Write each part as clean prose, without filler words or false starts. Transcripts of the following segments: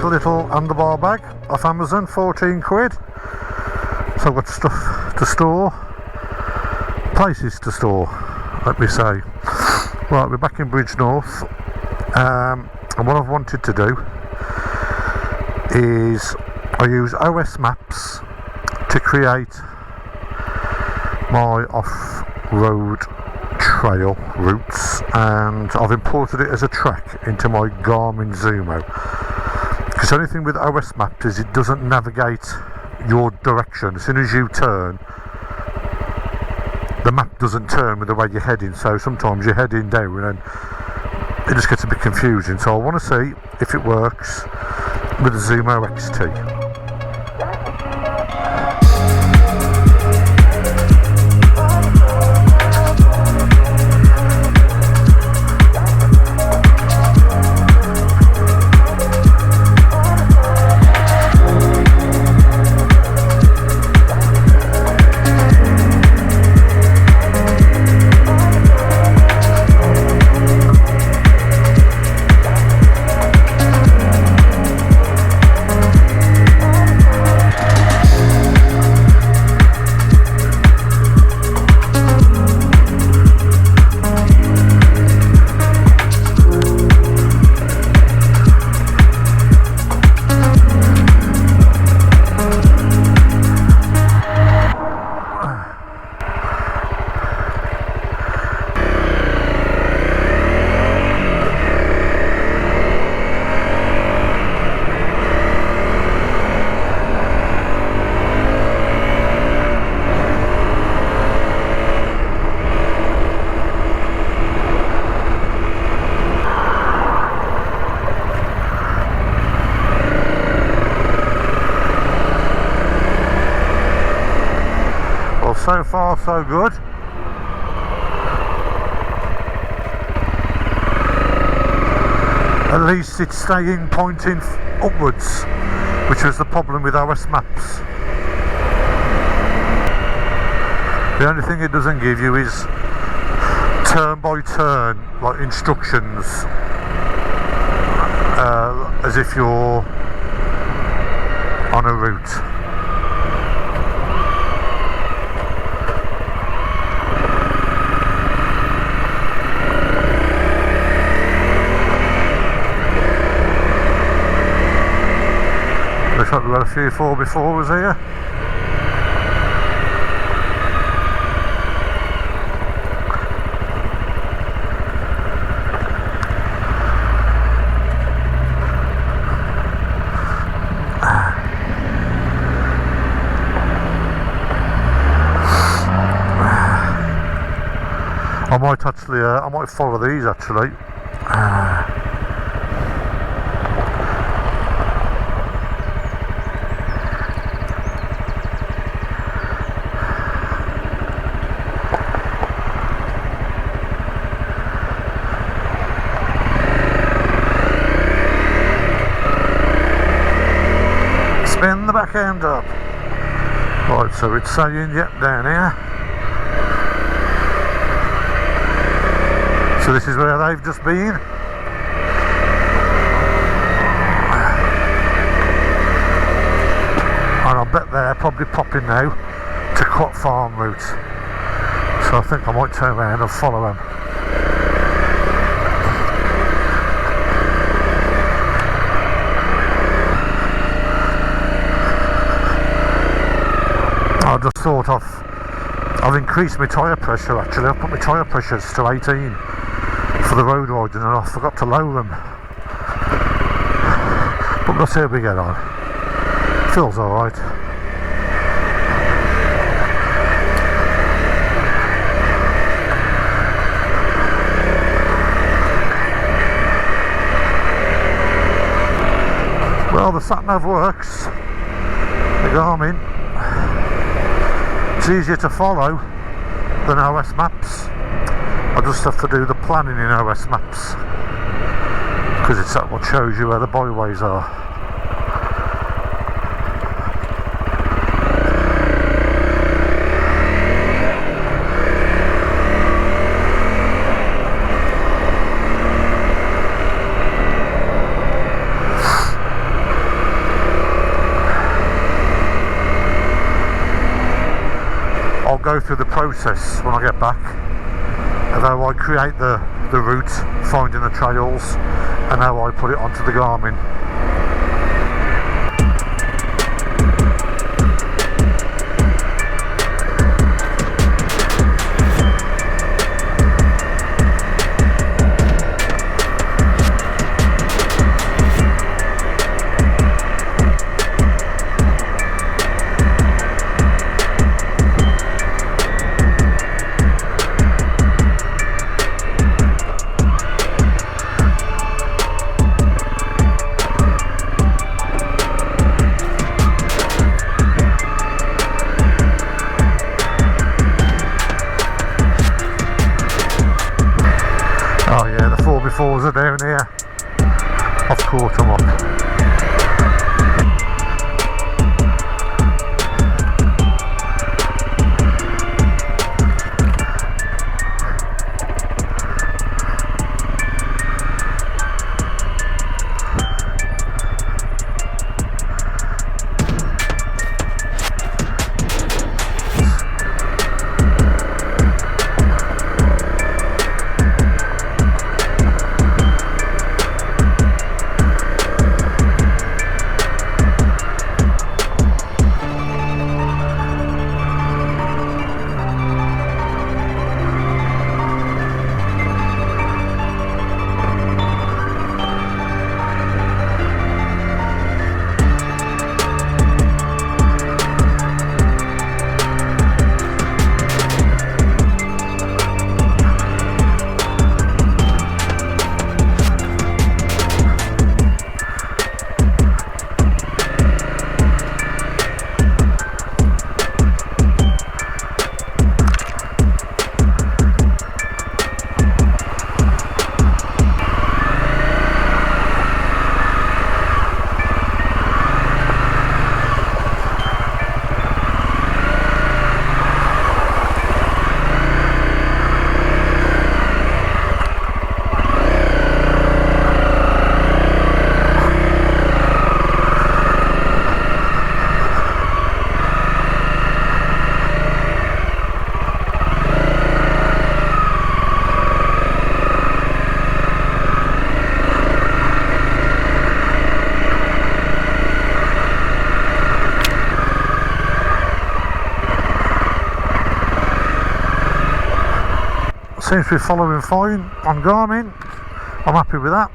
a little underbar bag off Amazon, 14 quid. So I've got stuff to store, places to store, let me say. Right, we're back in Bridgnorth, and what I've wanted to do is I use OS Maps to create my off-road trail routes, and I've imported it as a track into my Garmin Zumo. Because the only thing with OS Maps is it doesn't navigate your direction. As soon as you turn, the map doesn't turn with the way you're heading, so sometimes you're heading down and it just gets a bit confusing. So I want to see if it works with the Zumo XT. So far so good. At least it's staying pointing upwards, which was the problem with OS Maps. The only thing it doesn't give you is turn by turn, like instructions, as if you're on a route. Looks like we've got a few 4x4s here. I might follow these actually. Spin the back end up. Right, so it's saying, yep, down here. So this is where they've just been. And I bet they're probably popping now to Quat Farm route. So I think I might turn around and follow them. I just thought I've increased my tyre pressure actually. I've put my tyre pressures to 18 for the road riding and I forgot to lower them. But let's see how we get on. Feels alright. Well, the sat-nav works. The Garmin. It's easier to follow than OS Maps. I just have to do the planning in OS Maps because it's that what shows you where the byways are. go through the process when I get back of how I create the route, finding the trails, and how I put it onto the Garmin. Oh yeah, the 4x4s are down here. I've caught them up. Seems to be following fine on Garmin. I'm happy with that.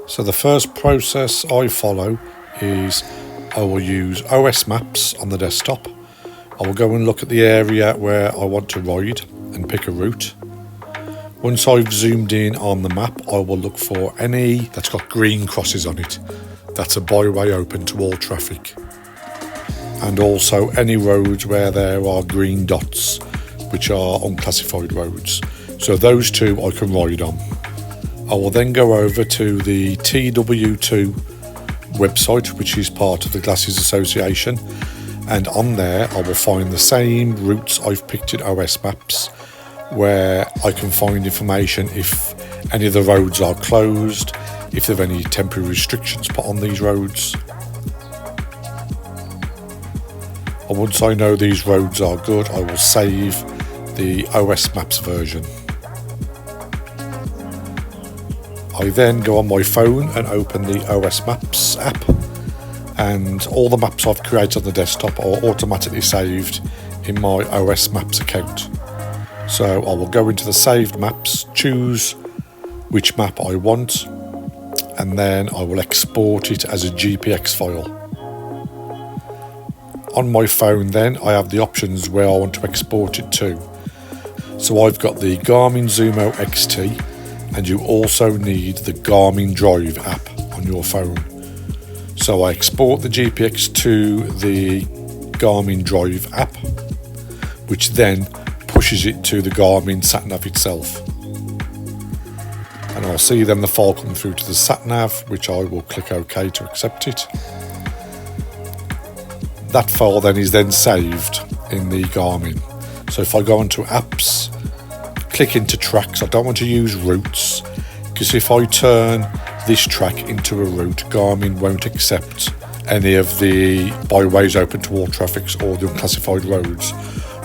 So the first process I follow is I will use OS maps on the desktop. I will go and look at the area where I want to ride and pick a route. Once I've zoomed in on the map, I will look for any that's got green crosses on it. That's a byway open to all traffic. And also any roads where there are green dots, which are unclassified roads. So those two I can ride on. I will then go over to the TW2 website, which is part of the Glasses Association, and on there I will find the same routes I've picked in OS Maps, where I can find information if any of the roads are closed, if there are any temporary restrictions put on these roads. And once I know these roads are good, I will save the OS Maps version. I then go on my phone and open the OS Maps app, and all the maps I've created on the desktop are automatically saved in my OS Maps account. So I will go into the saved maps, choose which map I want, and then I will export it as a GPX file. On my phone then I have the options where I want to export it to. So I've got the Garmin Zumo XT, and you also need the Garmin Drive app on your phone. So I export the GPX to the Garmin Drive app, which then pushes it to the Garmin SatNav itself. And I'll see then the file come through to the SatNav, which I will click OK to accept it. That file then is then saved in the Garmin. So if I go onto apps, click into tracks, I don't want to use routes, because if I turn this track into a route, Garmin won't accept any of the byways open to all traffics or the unclassified roads.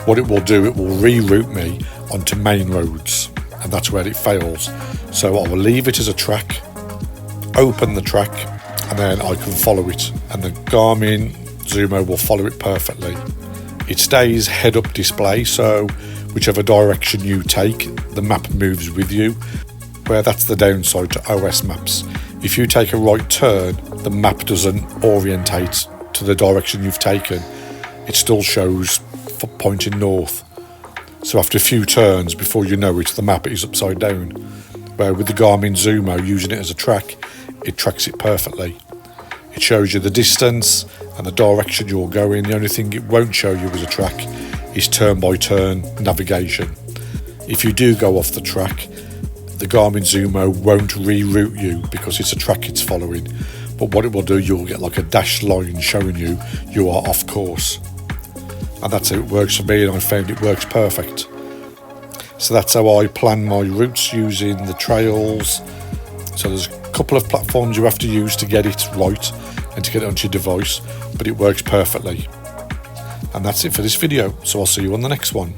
What it will do, it will reroute me onto main roads, and that's where it fails. So I will leave it as a track, open the track, and then I can follow it, and the Garmin Zumo will follow it perfectly. It stays head-up display, so whichever direction you take, the map moves with you, where that's the downside to OS Maps. If you take a right turn, the map doesn't orientate to the direction you've taken. It still shows pointing north. So after a few turns, before you know it, the map is upside down. Where with the Garmin Zumo, using it as a track, it tracks it perfectly. It shows you the distance and the direction you're going. The only thing it won't show you as a track is turn-by-turn navigation. If you do go off the track, the Garmin Zumo won't reroute you because it's a track it's following. But what it will do, you'll get like a dashed line showing you you are off course. And that's how it works for me, and I found it works perfect. So that's how I plan my routes, using the trails. So there's a couple of platforms you have to use to get it right and to get it onto your device, but it works perfectly. And that's it for this video, so I'll see you on the next one.